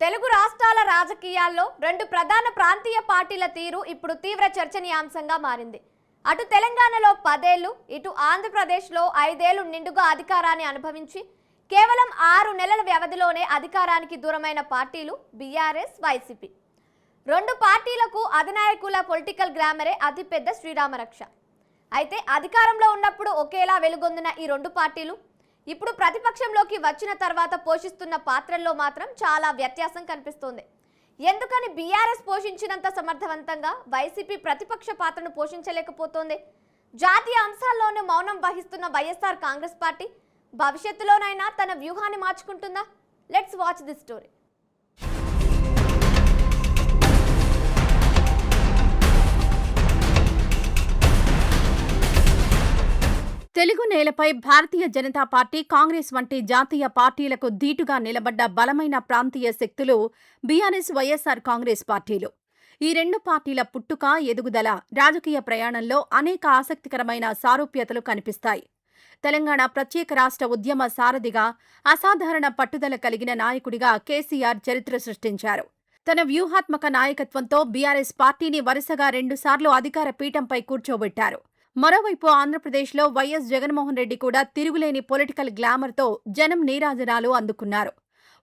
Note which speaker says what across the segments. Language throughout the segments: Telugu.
Speaker 1: తెలుగు రాష్ట్రాల రాజకీయాల్లో రెండు ప్రధాన ప్రాంతీయ పార్టీల తీరు ఇప్పుడు తీవ్ర చర్చనీయాంశంగా మారింది. అటు తెలంగాణలో 10 ఏళ్లు, ఇటు ఆంధ్రప్రదేశ్లో 5 ఏళ్లు నిండుగా అధికారాన్ని అనుభవించి కేవలం 6 నెలల వ్యవధిలోనే అధికారానికి దూరమైన పార్టీలు బీఆర్ఎస్, వైసీపీ. రెండు పార్టీలకు అధినాయకుల పొలిటికల్ గ్లామరే అతిపెద్ద శ్రీరామరక్ష. అయితే అధికారంలో ఉన్నప్పుడు ఒకేలా వెలుగొందిన ఈ రెండు పార్టీలు ఇప్పుడు ప్రతిపక్షంలోకి వచ్చిన తర్వాత పోషిస్తున్న పాత్రల్లో మాత్రం చాలా వ్యత్యాసం కనిపిస్తోంది. ఎందుకని బీఆర్ఎస్ పోషించినంత సమర్థవంతంగా వైసీపీ ప్రతిపక్ష పాత్రను పోషించలేకపోతోంది? జాతీయ అంశాల్లోనూ మౌనం వహిస్తున్న వైఎస్ఆర్ కాంగ్రెస్ పార్టీ భవిష్యత్తులోనైనా తన వ్యూహాన్ని మార్చుకుంటుందా? Let's watch this story.
Speaker 2: Telugu నేలపై భారతీయ జనతా పార్టీ, కాంగ్రెస్ వంటి జాతీయ పార్టీలకు ధీటుగా నిలబడ్డ బలమైన ప్రాంతీయ శక్తులు బీఆర్ఎస్, వైఎస్ఆర్ కాంగ్రెస్ పార్టీలు. ఈ రెండు పార్టీల పుట్టుక, ఎదుగుదల, రాజకీయ ప్రయాణంలో అనేక ఆసక్తికరమైన సారూప్యతలు కనిపిస్తాయి. తెలంగాణ ప్రత్యేక రాష్ట్ర ఉద్యమ సారథిగా, అసాధారణ పట్టుదల కలిగిన నాయకుడిగా కేసీఆర్ చరిత్ర సృష్టించారు. తన వ్యూహాత్మక నాయకత్వంతో బీఆర్ఎస్ పార్టీని వరుసగా 2 సార్లు అధికార పీఠంపై కూర్చోబెట్టారు. మరోవైపు ఆంధ్రప్రదేశ్లో వైఎస్ జగన్మోహన్ రెడ్డి కూడా తిరుగులేని పొలిటికల్ గ్లామర్తో జనం నీరాజనాలు అందుకున్నారు.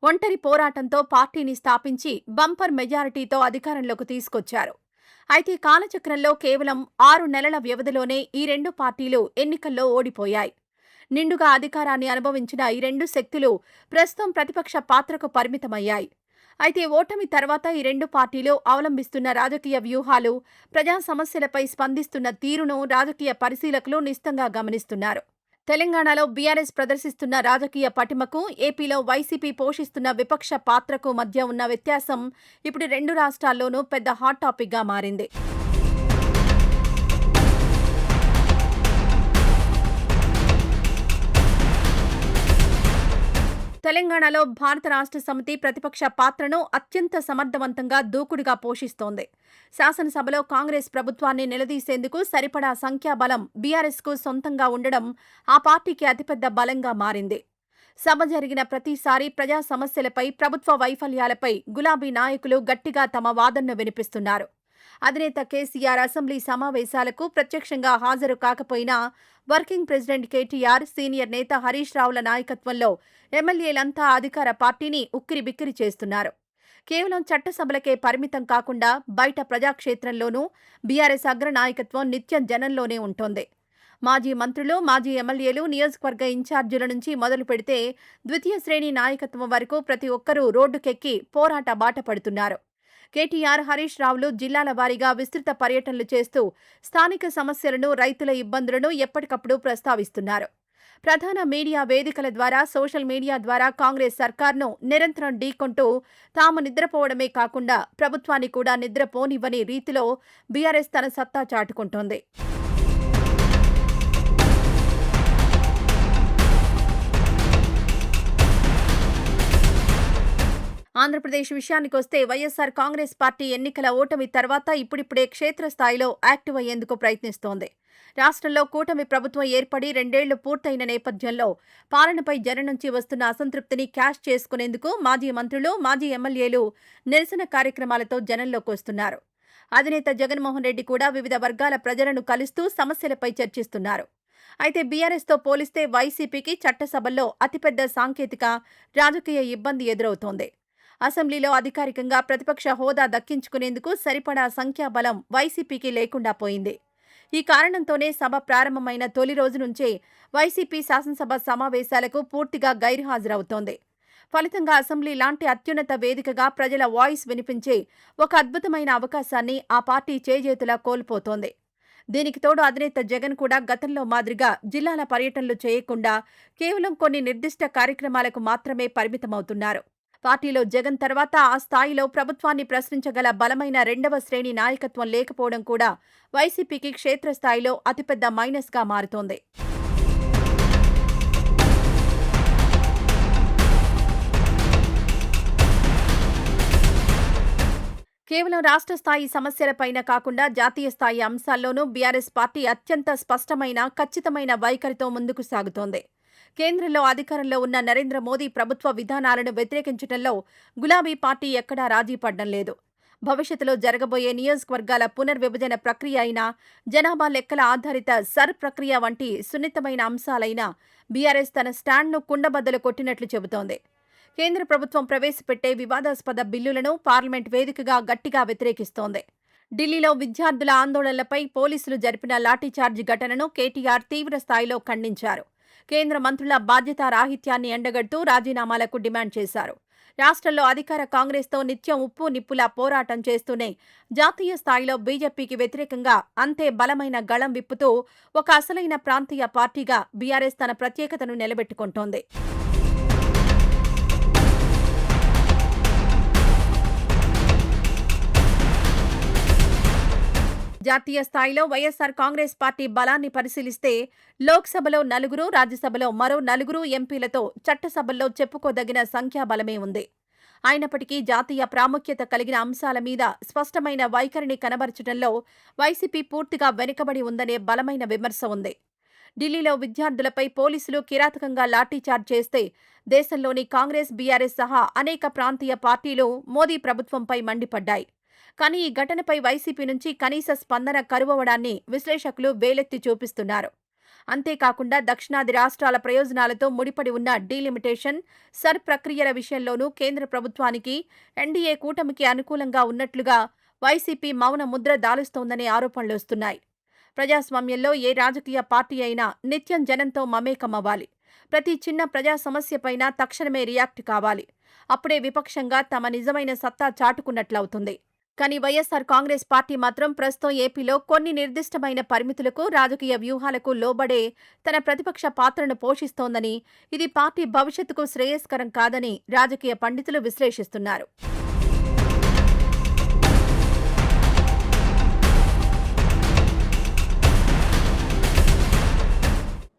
Speaker 2: ఒంటరి పోరాటంతో పార్టీని స్థాపించి బంపర్ మెజారిటీతో అధికారంలోకి తీసుకొచ్చారు. అయితే కాలచక్రంలో కేవలం 6 నెలల వ్యవధిలోనే ఈ రెండు పార్టీలు ఎన్నికల్లో ఓడిపోయాయి. నిండుగా అధికారాన్ని అనుభవించిన ఈ రెండు శక్తులు ప్రస్తుతం ప్రతిపక్ష పాత్రకు పరిమితమయ్యాయి. అయితే ఓటమి తర్వాత ఈ రెండు పార్టీలు అవలంబిస్తున్న రాజకీయ వ్యూహాలు, ప్రజా సమస్యలపై స్పందిస్తున్న తీరును రాజకీయ పరిశీలకులు నిశితంగా గమనిస్తున్నారు. తెలంగాణలో బీఆర్ఎస్ ప్రదర్శిస్తున్న రాజకీయ పటిమకు, ఏపీలో వైసీపీ పోషిస్తున్న విపక్ష పాత్రకు మధ్య ఉన్న వ్యత్యాసం ఇప్పుడు రెండు రాష్ట్రాల్లోనూ పెద్ద హాట్ టాపిక్గా మారింది. తెలంగాణలో భారత రాష్ట్ర సమితి ప్రతిపక్ష పాత్రను అత్యంత సమర్థవంతంగా, దూకుడుగా పోషిస్తోంది. శాసనసభలో కాంగ్రెస్ ప్రభుత్వాన్ని నిలదీసేందుకు సరిపడా సంఖ్యాబలం బీఆర్ఎస్కు సొంతంగా ఉండడం ఆ పార్టీకి అతిపెద్ద బలంగా మారింది. సభ జరిగిన ప్రతిసారి ప్రజా సమస్యలపై, ప్రభుత్వ వైఫల్యాలపై గులాబీ నాయకులు గట్టిగా తమ వాదనను వినిపిస్తున్నారు. అధినేత కేసీఆర్ అసెంబ్లీ సమావేశాలకు ప్రత్యక్షంగా హాజరు కాకపోయినా వర్కింగ్ ప్రెసిడెంట్ కేటీఆర్, సీనియర్ నేత హరీష్ రావుల నాయకత్వంలో ఎమ్మెల్యేలంతా అధికార పార్టీని ఉక్కిరిబిక్కిరి చేస్తున్నారు. కేవలం చట్టసభలకే పరిమితం కాకుండా బయట ప్రజాక్షేత్రంలోనూ బీఆర్ఎస్ అగ్రనాయకత్వం నిత్యం జనంలోనే ఉంటోంది. మాజీ మంత్రులు, మాజీ ఎమ్మెల్యేలు, నియోజకవర్గ ఇన్ఛార్జీల నుంచి మొదలు పెడితే ద్వితీయ శ్రేణి నాయకత్వం వరకు ప్రతి ఒక్కరూ రోడ్డుకెక్కి పోరాట బాట పడుతున్నారు. కేటీఆర్, హరీష్ రావులు జిల్లాల వారీగా విస్తృత పర్యటనలు చేస్తూ స్థానిక సమస్యలను, రైతుల ఇబ్బందులను ఎప్పటికప్పుడు ప్రస్తావిస్తున్నారు. ప్రధాన మీడియా వేదికల ద్వారా, సోషల్ మీడియా ద్వారా కాంగ్రెస్ సర్కార్ను నిరంతరం ఢీకొంటూ తాము నిద్రపోవడమే కాకుండా ప్రభుత్వాన్ని కూడా నిద్రపోనివ్వని రీతిలో బీఆర్ఎస్ తన సత్తా చాటుకుంటోంది. ఆంధ్రప్రదేశ్ విషయానికొస్తే వైఎస్ఆర్ కాంగ్రెస్ పార్టీ ఎన్నికల ఓటమి తర్వాత ఇప్పుడిప్పుడే క్షేత్రస్థాయిలో యాక్టివ్ అయ్యేందుకు ప్రయత్నిస్తోంది. రాష్ట్రంలో కూటమి ప్రభుత్వం ఏర్పడి 2 ఏళ్లు పూర్తయిన నేపథ్యంలో పాలనపై జనం నుంచి వస్తున్న అసంతృప్తిని క్యాష్ చేసుకునేందుకు మాజీ మంత్రులు, మాజీ ఎమ్మెల్యేలు నిరసన కార్యక్రమాలతో జనంలోకి వస్తున్నారు. అధినేత జగన్మోహన్ రెడ్డి కూడా వివిధ వర్గాల ప్రజలను కలుస్తూ సమస్యలపై చర్చిస్తున్నారు. అయితే బీఆర్ఎస్తో పోలిస్తే వైసీపీకి చట్టసభల్లో అతిపెద్ద సాంకేతిక, రాజకీయ ఇబ్బంది ఎదురవుతోంది. అసెంబ్లీలో అధికారికంగా ప్రతిపక్ష హోదా దక్కించుకునేందుకు సరిపడా సంఖ్యాబలం వైసీపీకి లేకుండా పోయింది. ఈ కారణంతోనే సభ ప్రారంభమైన తొలి రోజు నుంచే వైసీపీ శాసనసభ సమావేశాలకు పూర్తిగా గైర్హాజరవుతోంది. ఫలితంగా అసెంబ్లీ లాంటి అత్యున్నత వేదికగా ప్రజల వాయిస్ వినిపించే ఒక అద్భుతమైన అవకాశాన్ని ఆ పార్టీ చేజేతులా కోల్పోతోంది. దీనికి తోడు అధినేత జగన్ కూడా గతంలో మాదిరిగా జిల్లాల పర్యటనలు చేయకుండా కేవలం కొన్ని నిర్దిష్ట కార్యక్రమాలకు మాత్రమే పరిమితమవుతున్నారు. పార్టీలో జగన్ తర్వాత ఆ స్థాయిలో ప్రభుత్వాన్ని ప్రశ్నించగల బలమైన 2వ శ్రేణి నాయకత్వం లేకపోవడం కూడా వైసీపీకి క్షేత్రస్థాయిలో అతిపెద్ద మైనస్గా మారుతోంది. కేవలం రాష్ట్ర స్థాయి సమస్యలపైన కాకుండా జాతీయ స్థాయి అంశాల్లోనూ బీఆర్ఎస్ పార్టీ అత్యంత స్పష్టమైన, ఖచ్చితమైన వైఖరితో ముందుకు సాగుతోంది. కేంద్రంలో అధికారంలో ఉన్న నరేంద్ర మోదీ ప్రభుత్వ విధానాలను వ్యతిరేకించడంలో గులాబీ పార్టీ ఎక్కడా రాజీ పడడం లేదు. భవిష్యత్తులో జరగబోయే నియోజకవర్గాల పునర్విభజన ప్రక్రియ అయినా, జనాభా లెక్కల ఆధారిత సర్ ప్రక్రియ వంటి సున్నితమైన అంశాలైనా బీఆర్ఎస్ తన స్టాండ్ను కుండబద్దలు కొట్టినట్లు చెబుతోంది. కేంద్ర ప్రభుత్వం ప్రవేశపెట్టే వివాదాస్పద బిల్లులను పార్లమెంట్ వేదికగా గట్టిగా వ్యతిరేకిస్తోంది. ఢిల్లీలో విద్యార్థుల ఆందోళనలపై పోలీసులు జరిపిన లాఠీచార్జ్ ఘటనను కేటీఆర్ తీవ్ర స్థాయిలో ఖండించారు. కేంద్ర మంత్రుల బాధ్యతారాహిత్యాన్ని ఎండగడుతూ రాజీనామాలకు డిమాండ్ చేశారు. రాష్ట్రంలో అధికార కాంగ్రెస్తో నిత్యం ఉప్పు నిప్పులా పోరాటం చేస్తూనే జాతీయ స్థాయిలో బీజేపీకి వ్యతిరేకంగా అంతే బలమైన గళం విప్పుతూ ఒక అసలైన ప్రాంతీయ పార్టీగా బీఆర్ఎస్ తన ప్రత్యేకతను నిలబెట్టుకుంటోంది. జాతీయ స్థాయిలో వైఎస్సార్ కాంగ్రెస్ పార్టీ బలాన్ని పరిశీలిస్తే లోక్సభలో 4, రాజ్యసభలో మరో 4 ఎంపీలతో చట్టసభల్లో చెప్పుకోదగిన సంఖ్యాబలమే ఉంది. అయినప్పటికీ జాతీయ ప్రాముఖ్యత కలిగిన అంశాల మీద స్పష్టమైన వైఖరిని కనబరచడంలో వైసీపీ పూర్తిగా వెనుకబడి ఉందనే బలమైన విమర్శ ఉంది. ఢిల్లీలో విద్యార్థులపై పోలీసులు కిరాతకంగా లాఠీచార్జ్ చేస్తే దేశంలోని కాంగ్రెస్, బీఆర్ఎస్ సహా అనేక ప్రాంతీయ పార్టీలు మోదీ ప్రభుత్వంపై మండిపడ్డాయి. కానీ ఈ ఘటనపై వైసీపీ నుంచి కనీస స్పందన కరువవడాన్ని విశ్లేషకులు వేలెత్తి చూపిస్తున్నారు. అంతేకాకుండా దక్షిణాది రాష్ట్రాల ప్రయోజనాలతో ముడిపడి ఉన్న డీలిమిటేషన్, సర్ ప్రక్రియల విషయంలోనూ కేంద్ర ప్రభుత్వానికి, ఎన్డీఏ కూటమికి అనుకూలంగా ఉన్నట్లుగా వైసీపీ మౌన ముద్ర దాలుస్తోందనే ఆరోపణలొస్తున్నాయి. ప్రజాస్వామ్యంలో ఏ రాజకీయ పార్టీ అయినా నిత్యం జనంతో మమేకమవ్వాలి. ప్రతి చిన్న ప్రజా సమస్యపైనా తక్షణమే రియాక్ట్ కావాలి. అప్పుడే విపక్షంగా తమ నిజమైన సత్తా చాటుకున్నట్లవుతుంది. కానీ వైఎస్సార్ కాంగ్రెస్ పార్టీ మాత్రం ప్రస్తుతం ఏపీలో కొన్ని నిర్దిష్టమైన పరిమితులకు, రాజకీయ వ్యూహాలకు లోబడే తన ప్రతిపక్ష పాత్రను పోషిస్తోందని, ఇది పార్టీ భవిష్యత్తుకు శ్రేయస్కరం కాదని రాజకీయ పండితులు విశ్లేషిస్తున్నారు.